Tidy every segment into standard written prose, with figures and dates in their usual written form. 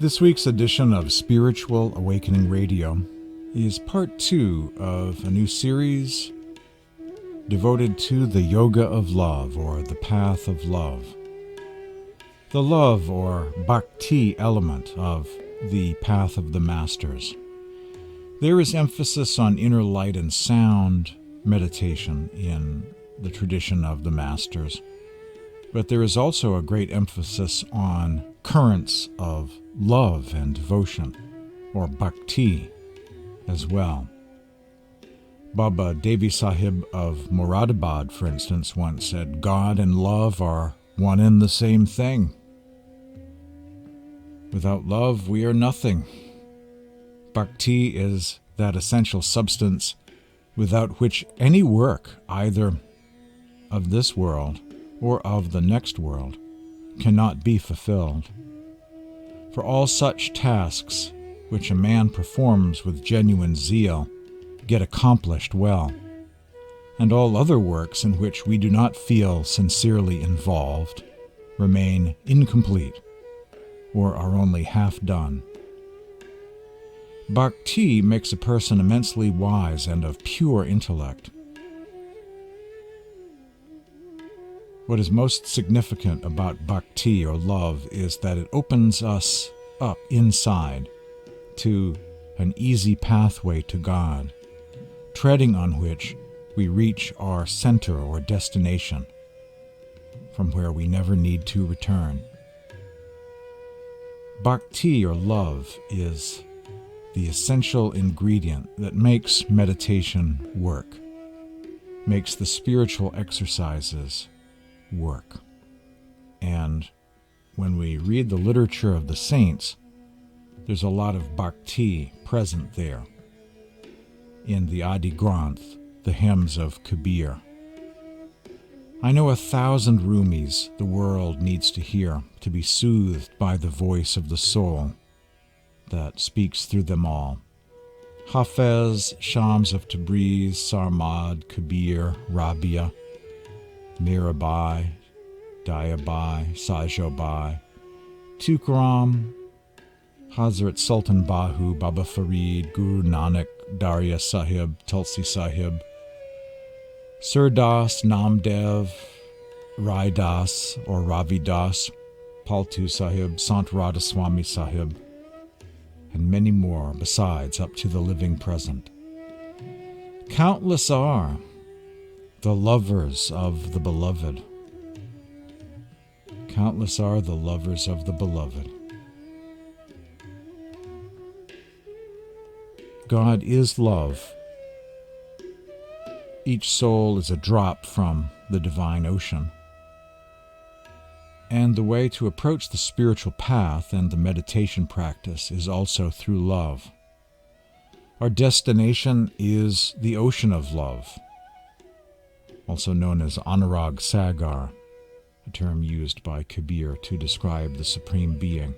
This week's edition of Spiritual Awakening Radio is part 2 of a new series devoted to the Yoga of Love, or the Path of Love. The love or bhakti element of the Path of the Masters. There is emphasis on inner light and sound meditation in the tradition of the Masters, but there is also a great emphasis on currents of love and devotion, or bhakti, as well. Baba Devi Sahib of Moradabad, for instance, once said, "God and love are one and the same thing. Without love, we are nothing." Bhakti is that essential substance without which any work, either of this world or of the next world, cannot be fulfilled. For all such tasks which a man performs with genuine zeal get accomplished well, and all other works in which we do not feel sincerely involved remain incomplete or are only half done. Bhakti makes a person immensely wise and of pure intellect. What is most significant about bhakti, or love, is that it opens us up inside to an easy pathway to God, treading on which we reach our center or destination, from where we never need to return. Bhakti, or love, is the essential ingredient that makes meditation work, makes the spiritual exercises work. And when we read the literature of the saints, there's a lot of bhakti present there. In the Adi Granth, the hymns of Kabir. I know 1,000 RUMIs the world needs to hear to be soothed by the voice of the soul that speaks through them all. Hafez, Shams of Tabriz, Sarmad, Kabir, Rabia, Mirabai, Dayabai, Sajobai, Tukaram, Hazrat Sultan Bahu, Baba Farid, Guru Nanak, Darya Sahib, Tulsi Sahib, Surdas, Namdev, Rai Das or Ravi Das, Paltu Sahib, Sant Radhasoami Sahib, and many more besides up to the living present. Countless are the lovers of the beloved. Countless are the lovers of the beloved. God is love. Each soul is a drop from the divine ocean. And the way to approach the spiritual path and the meditation practice is also through love. Our destination is the ocean of love, also known as Anurag Sagar, a term used by Kabir to describe the Supreme Being.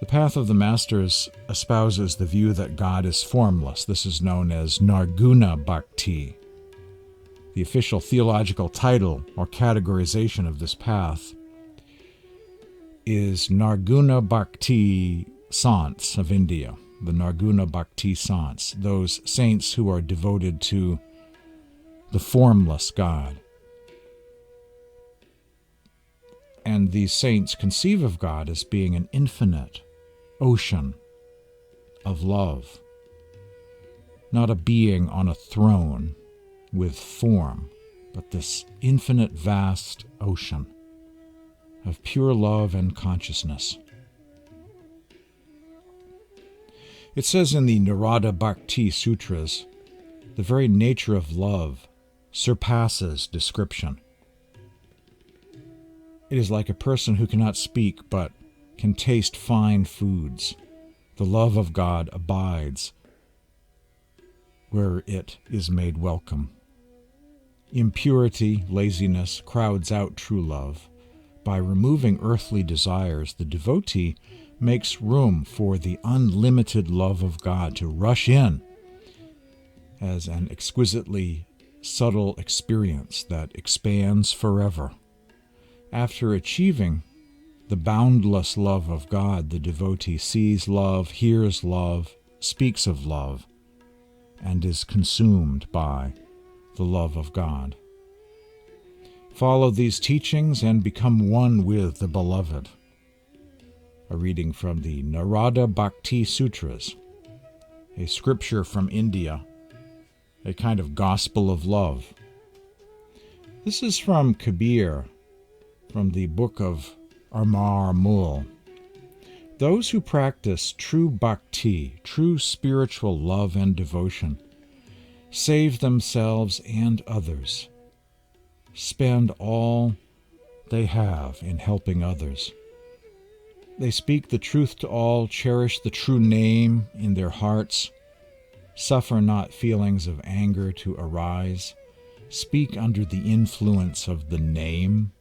The Path of the Masters espouses the view that God is formless. This is known as Nar Guna Bhakti. The official theological title or categorization of this path is Nar Guna Bhakti Saints of India, the Nar Guna Bhakti Saints, those saints who are devoted to the formless God. And these saints conceive of God as being an infinite ocean of love, not a being on a throne with form, but this infinite vast ocean of pure love and consciousness. It says in the Narada Bhakti Sutras, the very nature of love surpasses description. It is like a person who cannot speak but can taste fine foods. The love of God abides where it is made welcome. Impurity, laziness crowds out true love. By removing earthly desires, the devotee makes room for the unlimited love of God to rush in as an exquisitely subtle experience that expands forever. After achieving the boundless love of God, the devotee sees love, hears love, speaks of love, and is consumed by the love of God. Follow these teachings and become one with the Beloved. A reading from the Nar Guna Bhakti Sutras, a scripture from India, a kind of gospel of love. This is from Kabir, from the book of RUMI. Those who practice true bhakti, true spiritual love and devotion, save themselves and others, spend all they have in helping others. They speak the truth to all, cherish the true name in their hearts, suffer not feelings of anger to arise, speak under the influence of the name,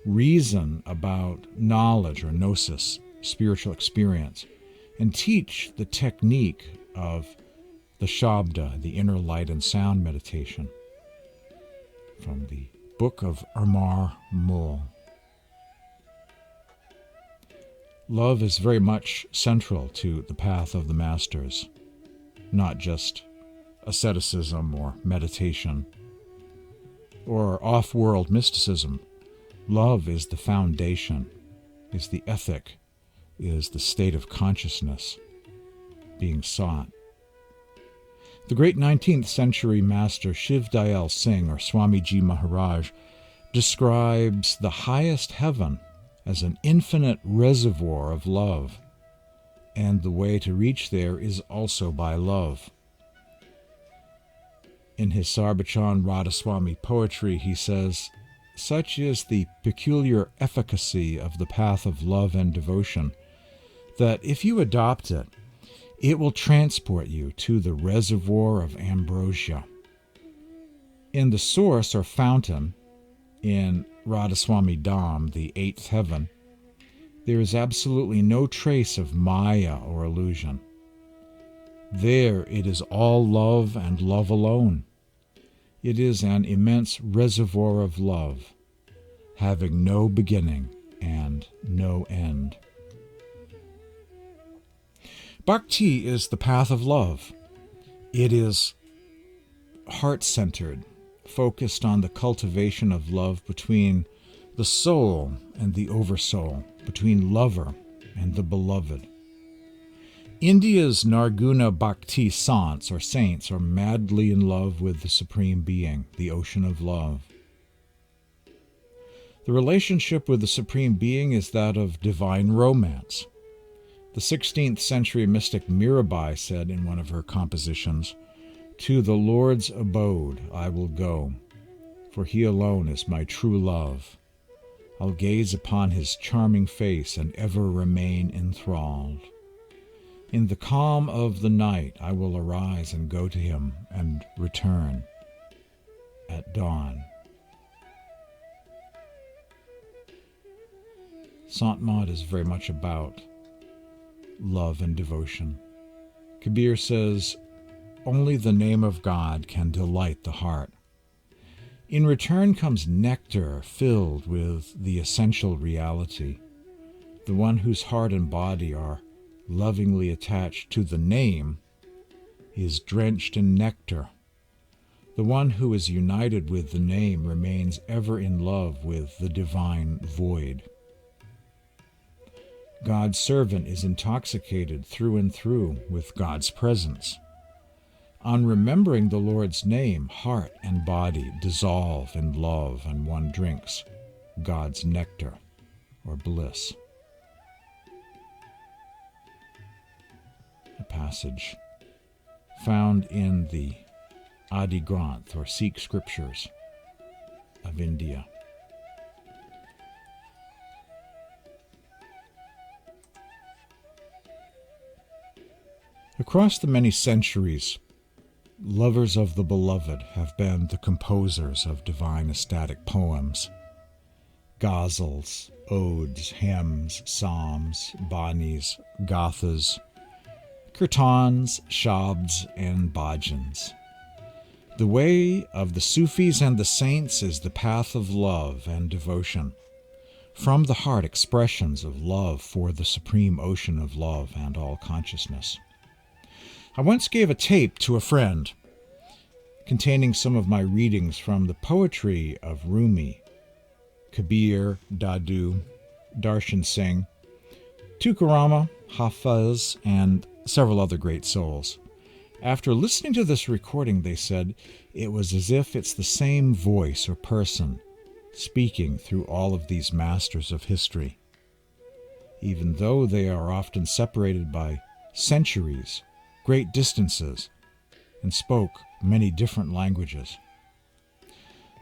reason about knowledge or gnosis, spiritual experience, and teach the technique of the Shabd, the inner light and sound meditation, from the book of RUMI. Love is very much central to the path of the masters, not just asceticism or meditation or off-world mysticism. Love is the foundation, is the ethic, is the state of consciousness being sought. The great 19th century master Shiv Dayal Singh, or Swamiji Maharaj, describes the highest heaven as an infinite reservoir of love, and the way to reach there is also by love. In his Sarbachan Radhasoami poetry, he says, "Such is the peculiar efficacy of the path of love and devotion, that if you adopt it, it will transport you to the reservoir of ambrosia." In the source or fountain, in Radhasoami Dham, the eighth heaven, there is absolutely no trace of maya or illusion. There it is all love and love alone. It is an immense reservoir of love, having no beginning and no end. Bhakti is the path of love. It is heart-centered, focused on the cultivation of love between the soul and the oversoul, between lover and the beloved. India's Nar Guna Bhakti saints are madly in love with the Supreme Being, the ocean of love. The relationship with the Supreme Being is that of divine romance. The 16th century mystic Mirabai said in one of her compositions, "To the Lord's abode I will go, for he alone is my true love. I'll gaze upon his charming face and ever remain enthralled. In the calm of the night I will arise and go to him and return at dawn." Sant-mat is very much about love and devotion. Kabir says, "Only the name of God can delight the heart. In return comes nectar filled with the essential reality. The one whose heart and body are lovingly attached to the name is drenched in nectar. The one who is united with the name remains ever in love with the divine void. God's servant is intoxicated through and through with God's presence. On remembering the Lord's name, heart and body dissolve in love, and one drinks God's nectar or bliss." A passage found in the Adi Granth, or Sikh scriptures of India. Across the many centuries, lovers of the Beloved have been the composers of divine ecstatic poems, ghazals, odes, hymns, psalms, banis, gathas, kirtans, shabds, and bhajans. The way of the Sufis and the saints is the path of love and devotion. from the heart expressions of love for the supreme ocean of love and all consciousness. I once gave a tape to a friend containing some of my readings from the poetry of Rumi, Kabir, Dadu, Darshan Singh, Tukarama, Hafiz, and several other great souls. After listening to this recording, they said it was as if it's the same voice or person speaking through all of these masters of history, even though they are often separated by centuries, great distances, and spoke many different languages.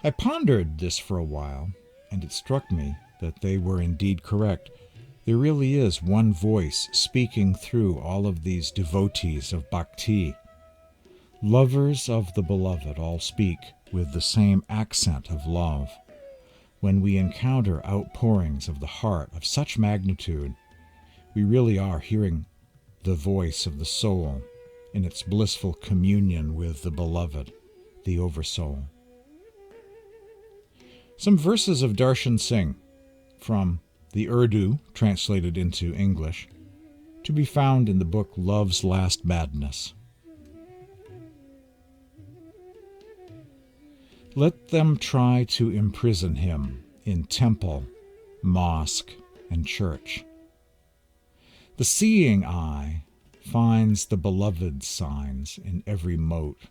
I pondered this for a while, and it struck me that they were indeed correct. There really is one voice speaking through all of these devotees of bhakti. Lovers of the beloved all speak with the same accent of love. When we encounter outpourings of the heart of such magnitude, we really are hearing the voice of the soul in its blissful communion with the beloved, the Oversoul. Some verses of Darshan Singh from the Urdu, translated into English, to be found in the book Love's Last Madness. Let them try to imprison him in temple, mosque, and church. The seeing eye finds the beloved signs in every mote.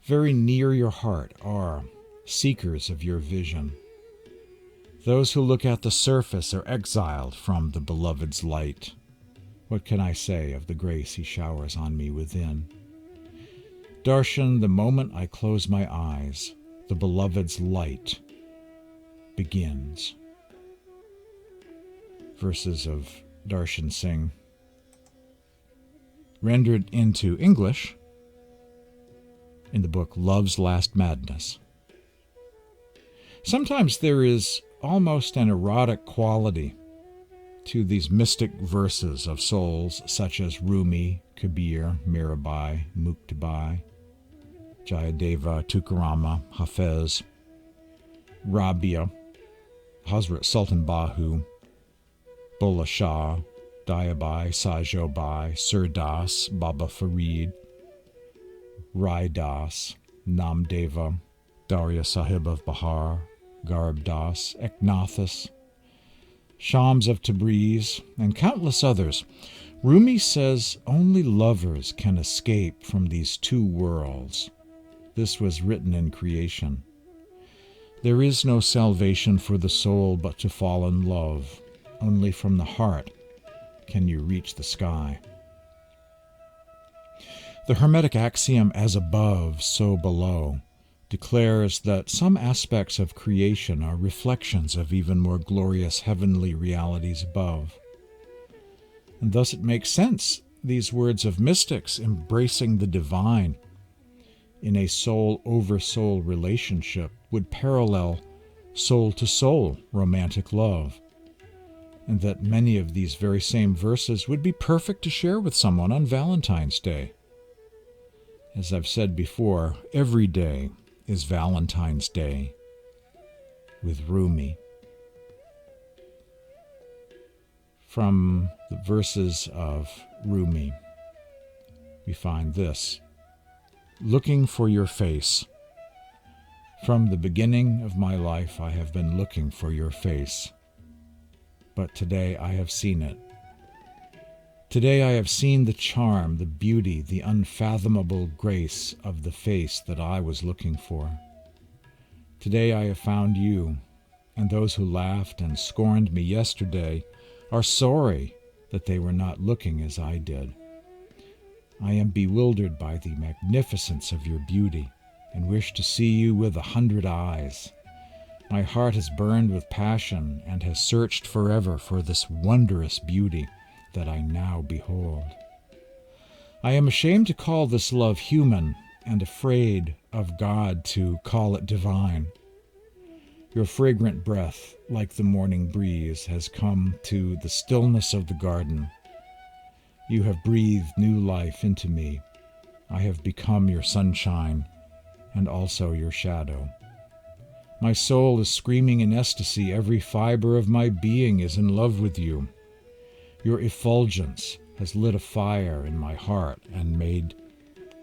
Very near your heart are seekers of your vision. Those who look at the surface are exiled from the beloved's light. What can I say of the grace he showers on me within? Darshan, the moment I close my eyes, the beloved's light begins. Verses of Darshan Singh, rendered into English in the book Love's Last Madness. Sometimes there is almost an erotic quality to these mystic verses of souls such as Rumi, Kabir, Mirabai, Muktabai, Jayadeva, Tukarama, Hafiz, Rabia, Hazrat Sultan Bahu, Bulla Shah, Dayabai, Sajobai, Sir Das, Baba Farid, Rai Das, Namdeva, Darya Sahib of Bahar, Garb Das, Eknathas, Shams of Tabriz, and countless others. Rumi says only lovers can escape from these two worlds. This was written in creation. There is no salvation for the soul but to fall in love. Only from the heart can you reach the sky. The Hermetic axiom, as above, so below, declares that some aspects of creation are reflections of even more glorious heavenly realities above. And thus it makes sense, these words of mystics embracing the divine in a soul-over-soul relationship would parallel soul-to-soul romantic love, and that many of these very same verses would be perfect to share with someone on Valentine's Day. As I've said before, every day is Valentine's Day with Rumi. From the verses of Rumi, we find this: looking for your face. From the beginning of my life I have been looking for your face, but today I have seen it. Today I have seen the charm, the beauty, the unfathomable grace of the face that I was looking for. Today I have found you, and those who laughed and scorned me yesterday are sorry that they were not looking as I did. I am bewildered by the magnificence of your beauty and wish to see you with 100 eyes. My heart has burned with passion and has searched forever for this wondrous beauty that I now behold. I am ashamed to call this love human and afraid of God to call it divine. Your fragrant breath, like the morning breeze, has come to the stillness of the garden. You have breathed new life into me. I have become your sunshine and also your shadow. My soul is screaming in ecstasy. Every fiber of my being is in love with you. Your effulgence has lit a fire in my heart and made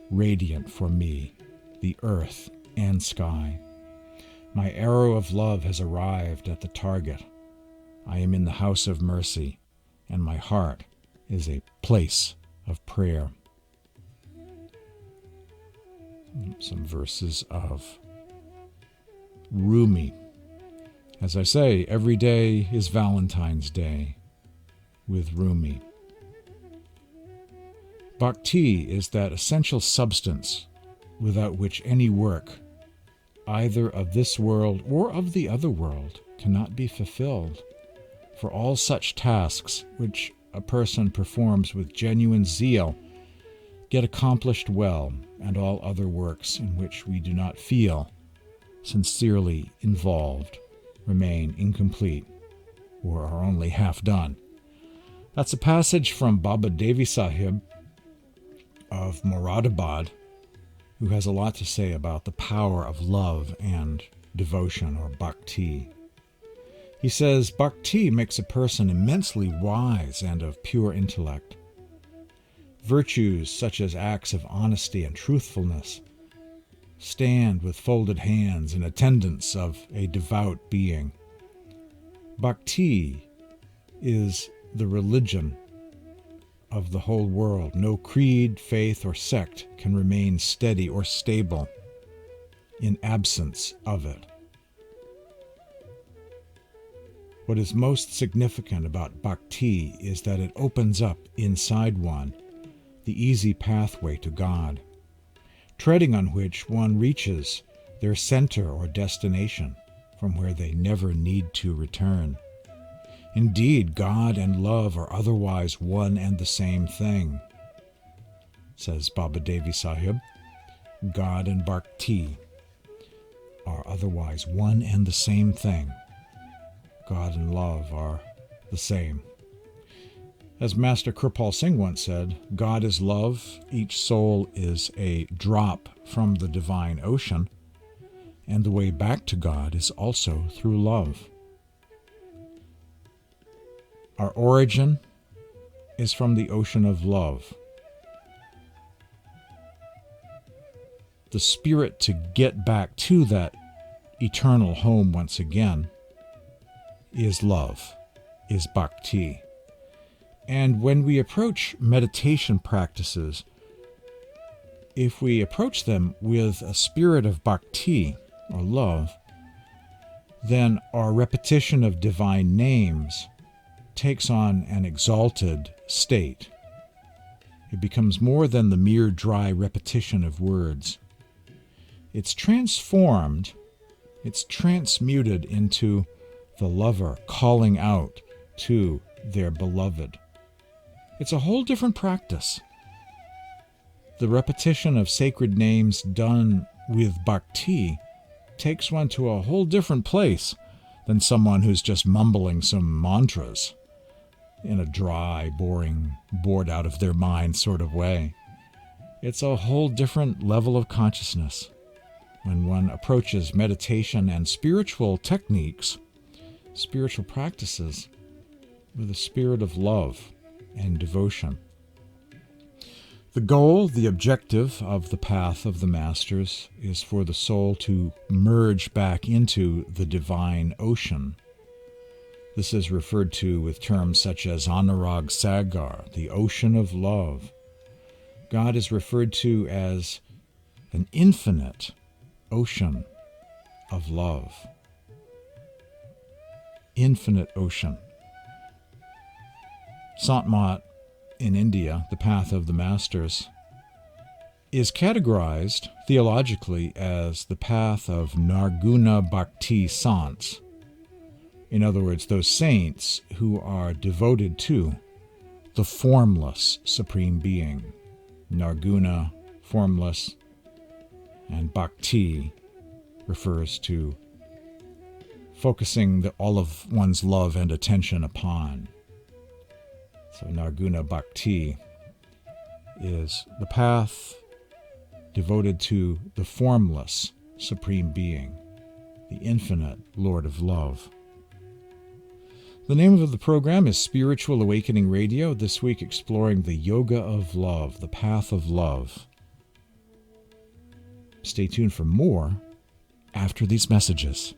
radiant for me the earth and sky. My arrow of love has arrived at the target. I am in the house of mercy, and my heart is a place of prayer. Some verses of RUMI. As I say, every day is Valentine's Day with RUMI. Bhakti is that essential substance without which any work, either of this world or of the other world, cannot be fulfilled. For all such tasks which a person performs with genuine zeal get accomplished well, and all other works in which we do not feel sincerely involved remain incomplete or are only half done. That's a passage from Baba Devi Sahib of Moradabad, who has a lot to say about the power of love and devotion, or bhakti. He says, bhakti makes a person immensely wise and of pure intellect. Virtues such as acts of honesty and truthfulness stand with folded hands in attendance of a devout being. Bhakti is the religion of the whole world. No creed, faith, or sect can remain steady or stable in absence of it. What is most significant about bhakti is that it opens up inside one the easy pathway to God, treading on which one reaches their center or destination from where they never need to return. Indeed, God and love are otherwise one and the same thing, says Baba Devi Sahib. God and bhakti are otherwise one and the same thing. God and love are the same. As Master Kirpal Singh once said, God is love, each soul is a drop from the divine ocean, and the way back to God is also through love. Our origin is from the ocean of love. The spirit to get back to that eternal home once again is love, is bhakti. And when we approach meditation practices, if we approach them with a spirit of bhakti, or love, then our repetition of divine names takes on an exalted state. It becomes more than the mere dry repetition of words. It's transformed, it's transmuted into the lover calling out to their beloved. It's a whole different practice. The repetition of sacred names done with bhakti takes one to a whole different place than someone who's just mumbling some mantras in a dry, boring, bored out of their mind sort of way. It's a whole different level of consciousness when one approaches meditation and spiritual techniques, spiritual practices, with a spirit of love and devotion. The goal, the objective of the path of the masters is for the soul to merge back into the divine ocean. This is referred to with terms such as Anurag Sagar, the ocean of love. God is referred to as an infinite ocean of love. Infinite ocean. Sant-mat in India, the path of the masters, is categorized theologically as the path of Nar Guna Bhakti saints. In other words, those saints who are devoted to the formless Supreme Being. Nar Guna, formless, and Bhakti refers to focusing all of one's love and attention upon. So Nar Guna Bhakti is the path devoted to the formless Supreme Being. the infinite Lord of Love. The name of the program is Spiritual Awakening Radio, this week exploring the Yoga of Love, the Path of Love. Stay tuned for more after these messages.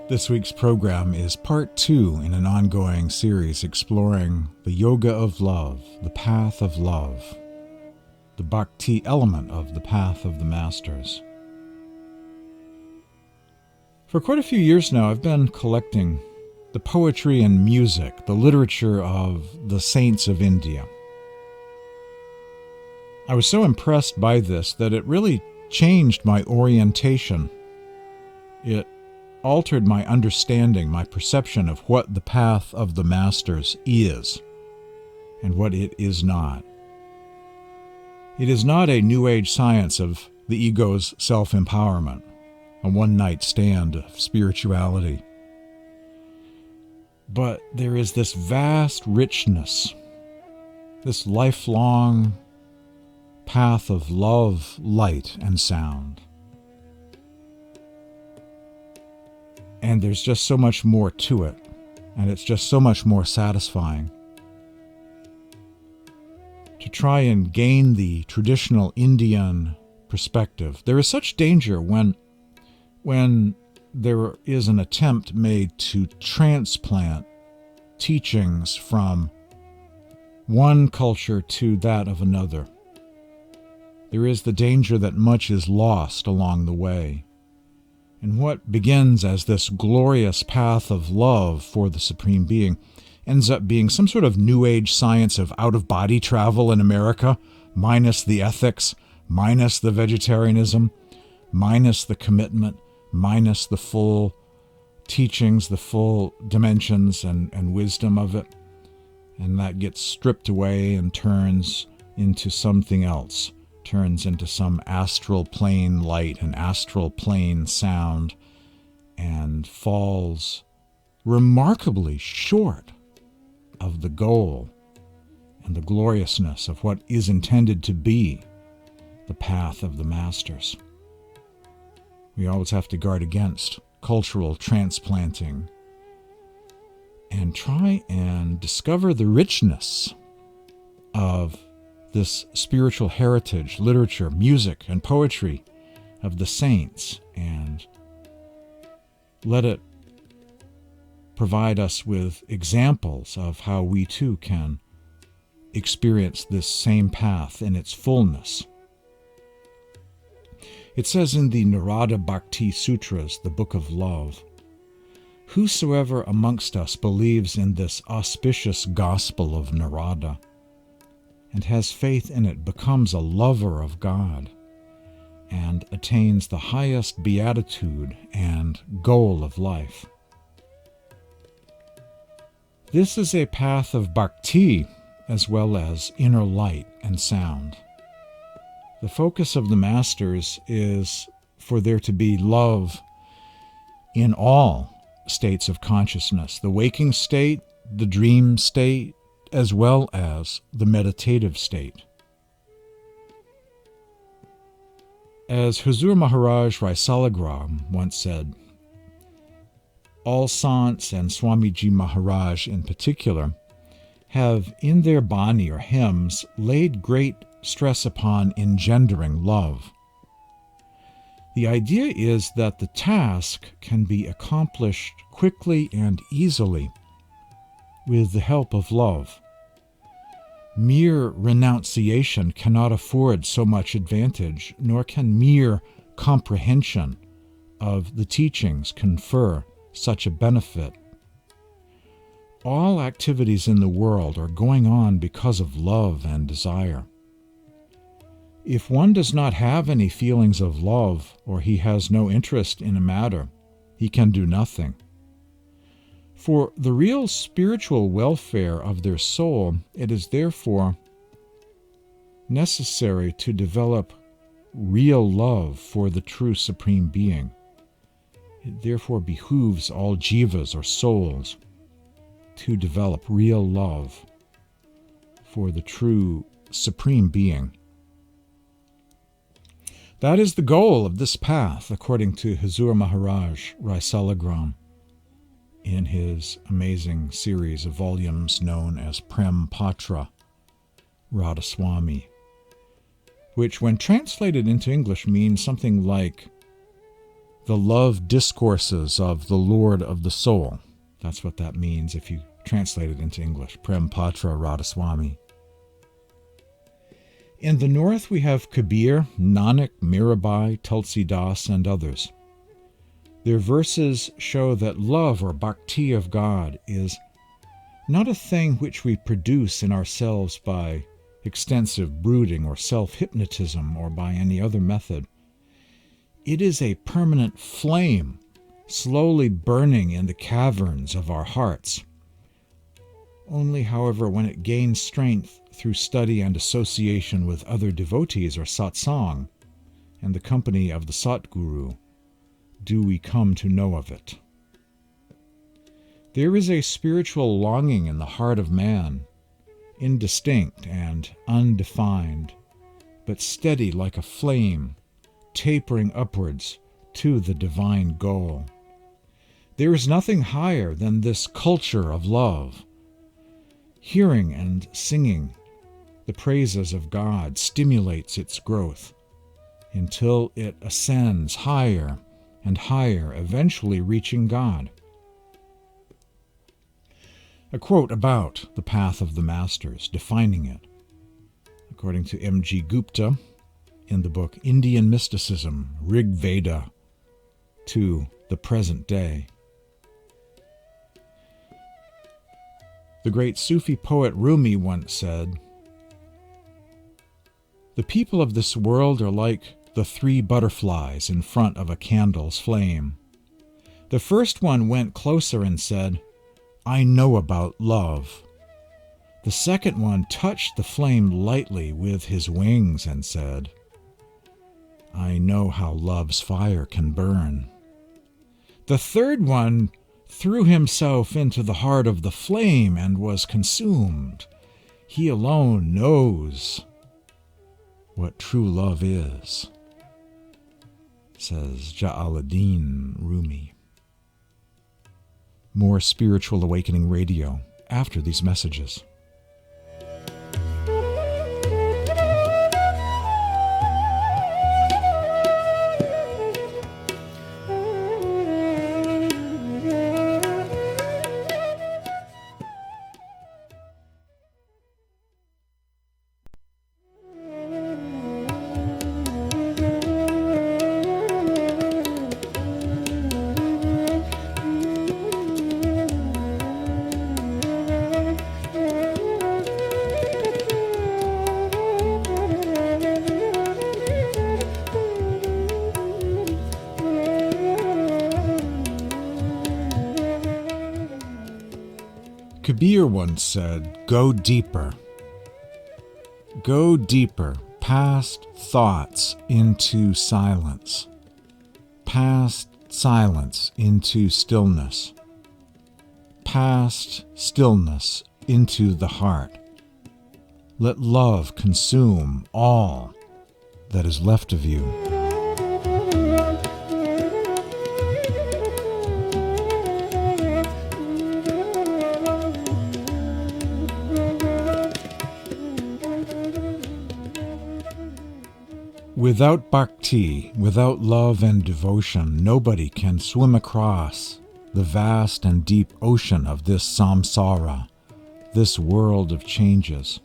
This week's program is part 2 in an ongoing series exploring the Yoga of Love, the Path of Love, the Bhakti element of the Path of the Masters. For quite a few years now, I've been collecting the poetry and music, the literature of the saints of India. I was so impressed by this that it really changed my orientation. It altered my understanding, my perception of what the path of the Masters is and what it is not. It is not a New Age science of the ego's self-empowerment, a one-night stand of spirituality. But there is this vast richness, this lifelong path of love, light, and sound. And there's just so much more to it, and it's just so much more satisfying. To try and gain the traditional Indian perspective, there is such danger when there is an attempt made to transplant teachings from one culture to that of another. There is the danger that much is lost along the way. And what begins as this glorious path of love for the Supreme Being ends up being some sort of New Age science of out-of-body travel in America, minus the ethics, minus the vegetarianism, minus the commitment, minus the full teachings, the full dimensions and wisdom of it. And that gets stripped away and turns into something else. Turns into some astral plane light and astral plane sound and falls remarkably short of the goal and the gloriousness of what is intended to be the path of the Masters. We always have to guard against cultural transplanting and try and discover the richness of this spiritual heritage, literature, music, and poetry of the saints, and let it provide us with examples of how we too can experience this same path in its fullness. It says in the Narada Bhakti Sutras, the Book of Love, "Whosoever amongst us believes in this auspicious gospel of Narada and has faith in it becomes a lover of God and attains the highest beatitude and goal of life." This is a path of bhakti as well as inner light and sound. The focus of the Masters is for there to be love in all states of consciousness, the waking state, the dream state, as well as the meditative state. As Huzur Maharaj Raisalagram once said, all Sants and Swamiji Maharaj in particular have in their Bani or hymns laid great stress upon engendering love. The idea is that the task can be accomplished quickly and easily with the help of love. Mere renunciation cannot afford so much advantage, nor can mere comprehension of the teachings confer such a benefit. All activities in the world are going on because of love and desire. If one does not have any feelings of love, or he has no interest in a matter, he can do nothing. For the real spiritual welfare of their soul, it is therefore necessary to develop real love for the true Supreme Being. It therefore behooves all jivas or souls to develop real love for the true Supreme Being. That is the goal of this path, according to Hazur Maharaj Rai Salagram, in his amazing series of volumes known as Prem Patra Radhasoami, which when translated into English means something like the love discourses of the Lord of the Soul. That's what that means if you translate it into English, Prem Patra Radhasoami. In the north we have Kabir, Nanak, Mirabai, Tulsidas, and others. Their verses show that love or bhakti of God is not a thing which we produce in ourselves by extensive brooding or self-hypnotism or by any other method. It is a permanent flame slowly burning in the caverns of our hearts. Only, however, when it gains strength through study and association with other devotees or satsang and the company of the Satguru, do we come to know of it. There is a spiritual longing in the heart of man, indistinct and undefined, but steady like a flame, tapering upwards to the divine goal. There is nothing higher than this culture of love. Hearing and singing the praises of God stimulates its growth until it ascends higher and higher, eventually reaching God. A quote about the path of the masters, defining it, according to M.G. Gupta in the book Indian Mysticism, Rig Veda to the Present Day. The great Sufi poet Rumi once said, "The people of this world are like the 3 butterflies in front of a candle's flame. The first one went closer and said, 'I know about love.' The second one touched the flame lightly with his wings and said, 'I know how love's fire can burn.' The third one threw himself into the heart of the flame and was consumed. He alone knows what true love is," says Jalaluddin Rumi. More Spiritual Awakening Radio after these messages. Kabir once said, "Go deeper. Go deeper, past thoughts into silence, past silence into stillness, past stillness into the heart. Let love consume all that is left of you." Without bhakti, without love and devotion, nobody can swim across the vast and deep ocean of this samsara, this world of changes.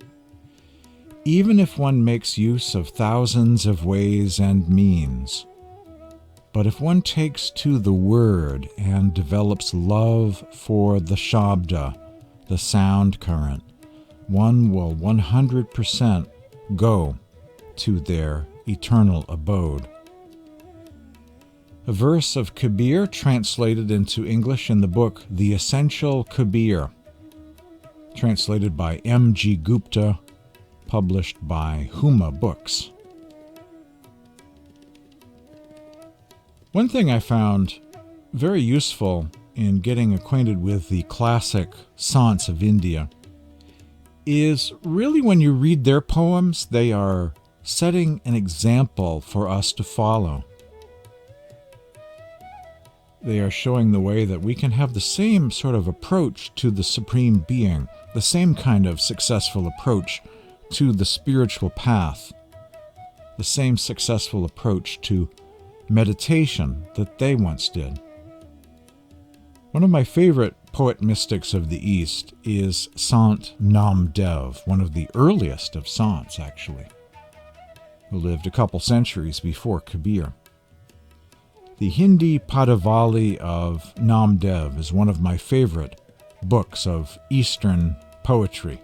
even if one makes use of thousands of ways and means. But if one takes to the word and develops love for the Shabd, the sound current, one will 100% go to their eternal abode. A verse of Kabir translated into English in the book The Essential Kabir, translated by M.G. Gupta, published by RUMI Books. One thing I found very useful in getting acquainted with the classic saints of India is really when you read their poems, they are setting an example for us to follow. They are showing the way that we can have the same sort of approach to the Supreme Being, the same kind of successful approach to the spiritual path, the same successful approach to meditation that they once did. One of my favorite poet mystics of the East is Sant Namdev, one of the earliest of saints, actually, who lived a couple centuries before Kabir. The Hindi Padavali of Namdev is one of my favorite books of Eastern poetry.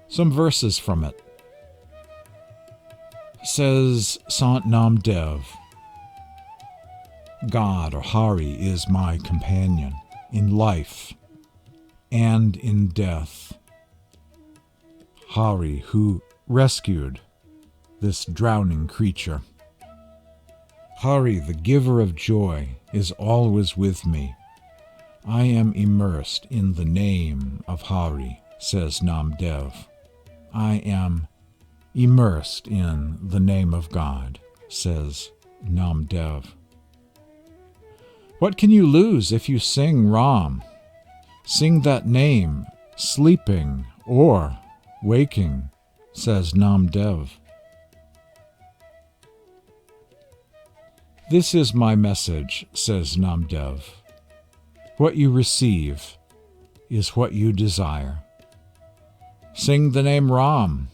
Some verses from it. Says Sant Namdev, God, or Hari, is my companion in life and in death. Hari, who rescued this drowning creature. Hari, the giver of joy, is always with me. I am immersed in the name of Hari, says Namdev. I am immersed in the name of God, says Namdev. What can you lose if you sing Ram? Sing that name, sleeping or waking, says Namdev. This is my message, says Namdev. What you receive is what you desire. Sing the name Ram,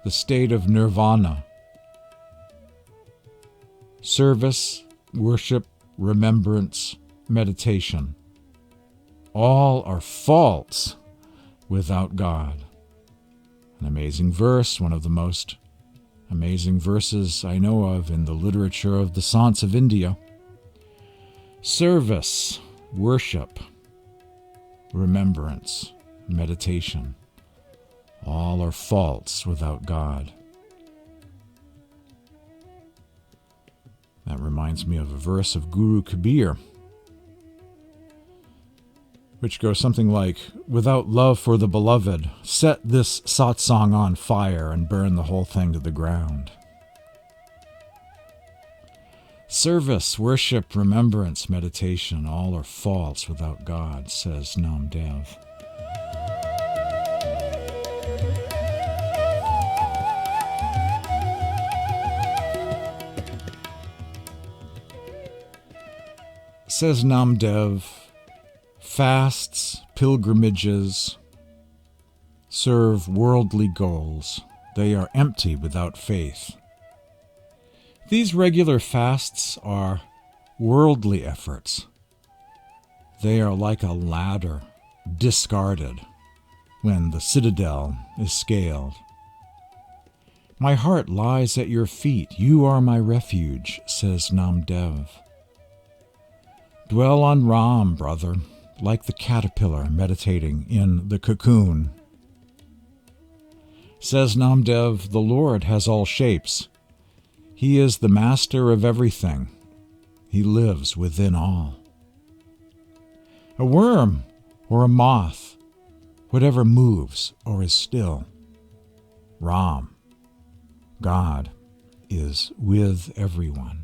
the state of nirvana. Service, worship, remembrance, meditation. All are false without God. An amazing verse, one of the most amazing verses I know of in the literature of the saints of India. Service, worship, remembrance, meditation. All are false without God. That reminds me of a verse of Guru Kabir, which goes something like, without love for the beloved, set this satsang on fire and burn the whole thing to the ground. Service, worship, remembrance, meditation, all are false without God, says Namdev. Says Namdev, fasts, pilgrimages serve worldly goals. They are empty without faith. These regular fasts are worldly efforts. They are like a ladder discarded when the citadel is scaled. My heart lies at your feet. You are my refuge, says Namdev. Dwell on Ram, brother, like the caterpillar meditating in the cocoon. Says Namdev, the Lord has all shapes. He is the master of everything. He lives within all. A worm or a moth, whatever moves or is still. Ram, God, is with everyone,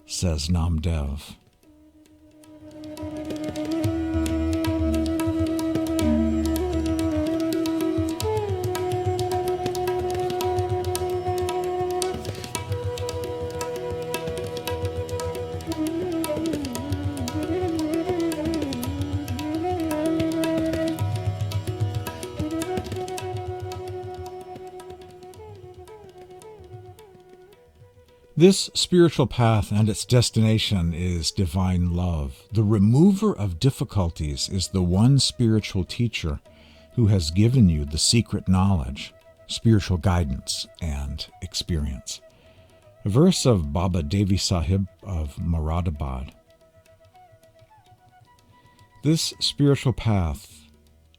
says Namdev. This spiritual path and its destination is divine love. The remover of difficulties is the one spiritual teacher who has given you the secret knowledge, spiritual guidance, and experience. A verse of Baba Devi Sahib of Moradabad. This spiritual path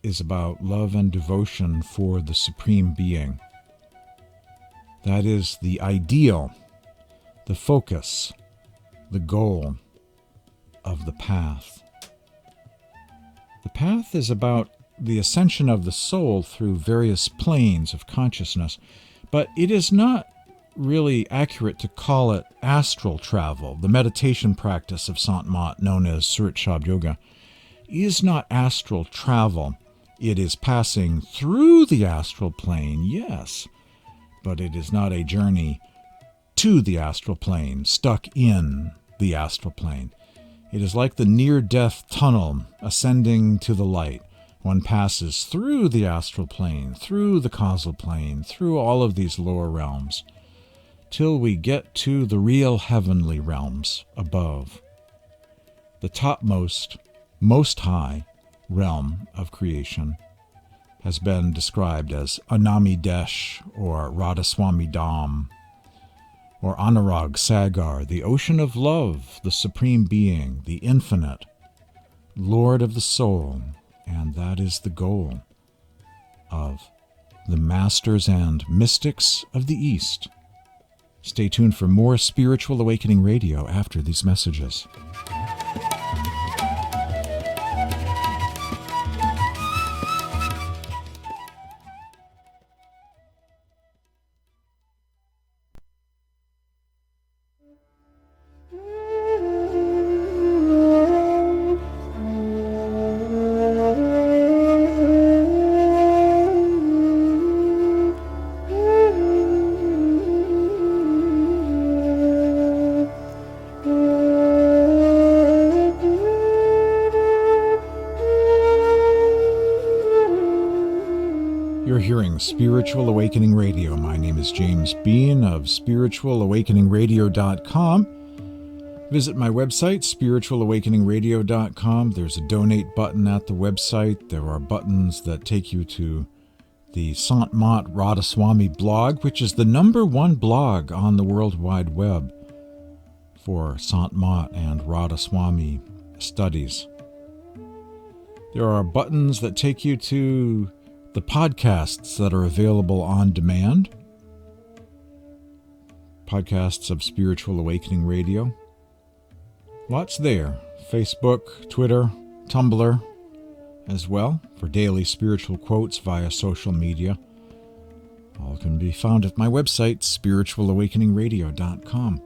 is about love and devotion for the Supreme Being. That is the ideal, the focus, the goal of the path. The path is about the ascension of the soul through various planes of consciousness, but it is not really accurate to call it astral travel. The meditation practice of sant-mat, known as Surat Shabd Yoga, is not astral travel. It is passing through the astral plane, yes, but it is not a journey to the astral plane, stuck in the astral plane. It is like the near-death tunnel ascending to the light. One passes through the astral plane, through the causal plane, through all of these lower realms, till we get to the real heavenly realms above. The topmost, most high realm of creation has been described as Anami Desh or Radhasoami Dham, or Anurag Sagar, the ocean of love, the Supreme Being, the infinite, Lord of the soul, and that is the goal of the masters and mystics of the East. Stay tuned for more Spiritual Awakening Radio after these messages. You're hearing Spiritual Awakening Radio. My name is James Bean of spiritualawakeningradio.com. Visit my website, spiritualawakeningradio.com. There's a donate button at the website. There are buttons that take you to the Sant-mat Radhasoami blog, which is the #1 blog on the World Wide Web for Sant-mat and Radhasoami studies. There are buttons that take you to the podcasts that are available on demand, podcasts of Spiritual Awakening Radio. Lots there. Facebook, Twitter, Tumblr as well, for daily spiritual quotes via social media. All can be found at my website, spiritualawakeningradio.com.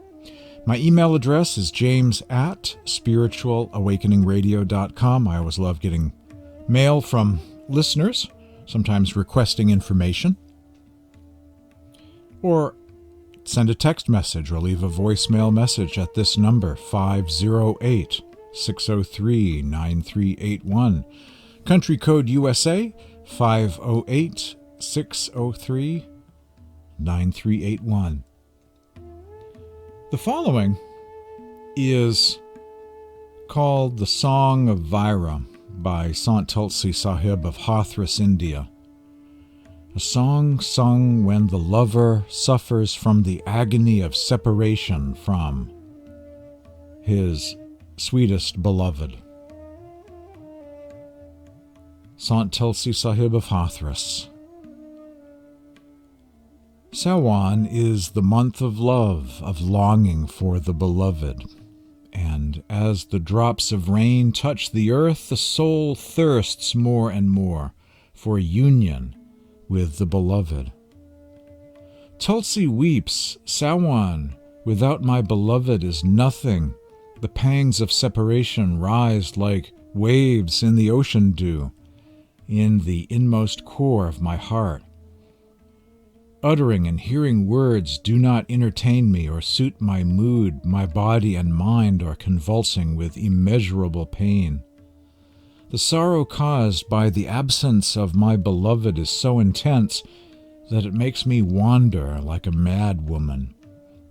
My email address is james@spiritualawakeningradio.com. I always love getting mail from listeners, sometimes requesting information. Or send a text message or leave a voicemail message at this number, 508-603-9381. Country code USA, 508-603-9381. The following is called The Song of Vaira by Sant Tulsi Sahib of Hathras, India. A song sung when the lover suffers from the agony of separation from his sweetest beloved. Sant Tulsi Sahib of Hathras. Sawan is the month of love, of longing for the beloved. And as the drops of rain touch the earth, the soul thirsts more and more for union with the beloved. Tulsi weeps, Sawan, without my beloved is nothing. The pangs of separation rise like waves in the ocean dew, in the inmost core of my heart. Uttering and hearing words do not entertain me or suit my mood. My body and mind are convulsing with immeasurable pain. The sorrow caused by the absence of my beloved is so intense that it makes me wander like a mad woman,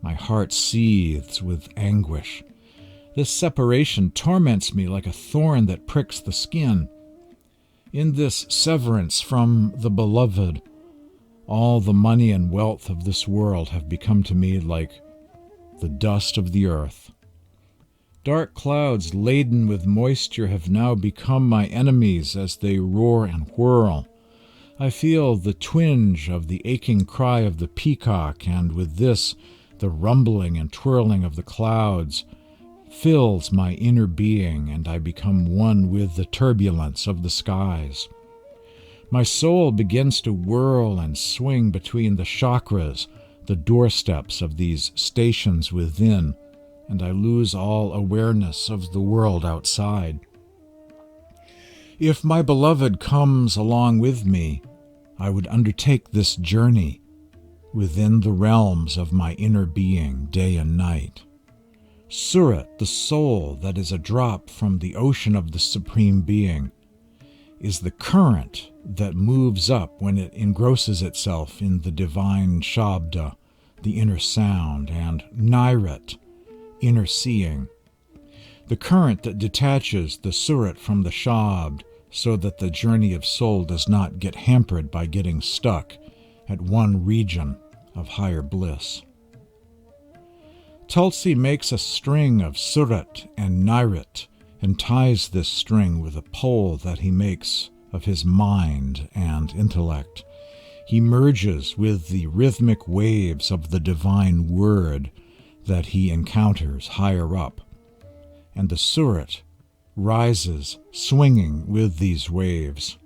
My heart seethes with anguish. This separation torments me like a thorn that pricks the skin. In this severance from the beloved, all the money and wealth of this world have become to me like the dust of the earth. Dark clouds laden with moisture have now become my enemies as they roar and whirl. I feel the twinge of the aching cry of the peacock, and with this, the rumbling and twirling of the clouds fills my inner being, and I become one with the turbulence of the skies. My soul begins to whirl and swing between the chakras, the doorsteps of these stations within, and I lose all awareness of the world outside. If my beloved comes along with me, I would undertake this journey within the realms of my inner being, day and night. Surat, the soul that is a drop from the ocean of the Supreme Being, is the current that moves up when it engrosses itself in the divine Shabd, the inner sound, and Nairat, inner seeing. The current that detaches the Surat from the Shabd so that the journey of soul does not get hampered by getting stuck at one region of higher bliss. Tulsi makes a string of Surat and Nairat and ties this string with a pole that he makes of his mind and intellect. He merges with the rhythmic waves of the divine word that he encounters higher up, and the Surat rises swinging with these waves.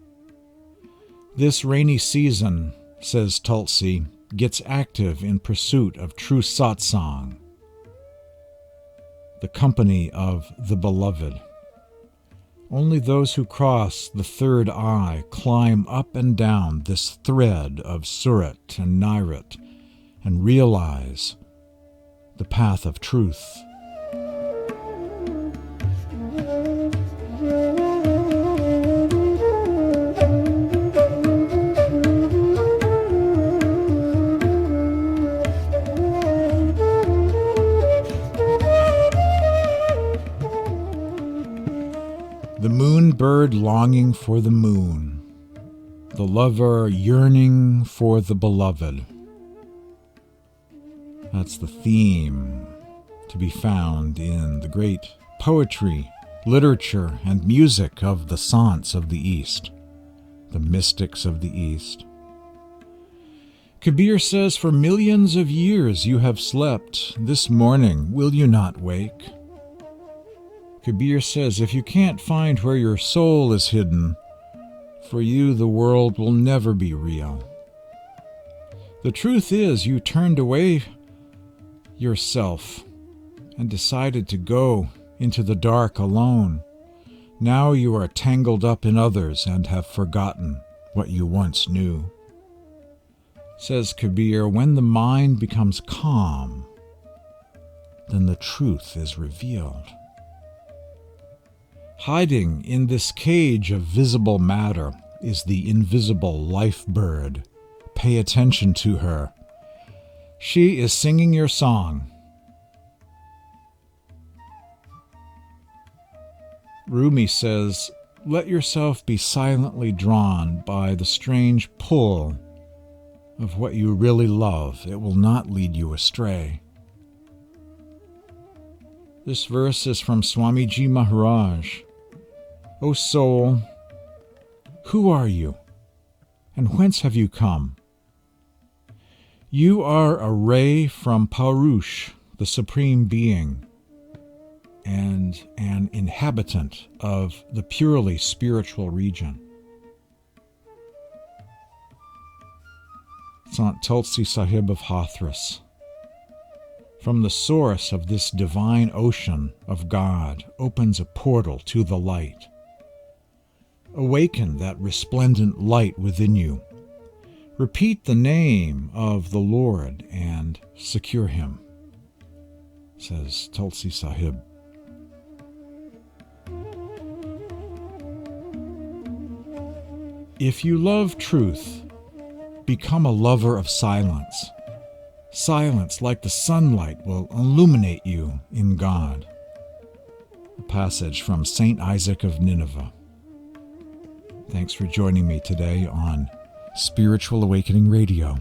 This rainy season, says Tulsi, gets active in pursuit of true satsang, the company of the beloved. Only those who cross the third eye climb up and down this thread of Surat and Nairat and realize the path of truth. The moon bird longing for the moon, the lover yearning for the beloved. That's the theme to be found in the great poetry, literature, and music of the saints of the East, the mystics of the East. Kabir says, "For millions of years you have slept. This morning will you not wake?" Kabir says, if you can't find where your soul is hidden, for you the world will never be real. The truth is, you turned away yourself and decided to go into the dark alone. Now you are tangled up in others and have forgotten what you once knew. Says Kabir, when the mind becomes calm, then the truth is revealed. Hiding in this cage of visible matter is the invisible life bird. Pay attention to her. She is singing your song. Rumi says, let yourself be silently drawn by the strange pull of what you really love. It will not lead you astray. This verse is from Swamiji Maharaj. O soul, who are you, and whence have you come? You are a ray from Parush, the Supreme Being, and an inhabitant of the purely spiritual region. Sant Tulsi Sahib of Hathras. From the source of this divine ocean of God opens a portal to the light. Awaken that resplendent light within you. Repeat the name of the Lord and secure him, says Tulsi Sahib. If you love truth, become a lover of silence. Silence, like the sunlight, will illuminate you in God. A passage from St. Isaac of Nineveh. Thanks for joining me today on Spiritual Awakening Radio.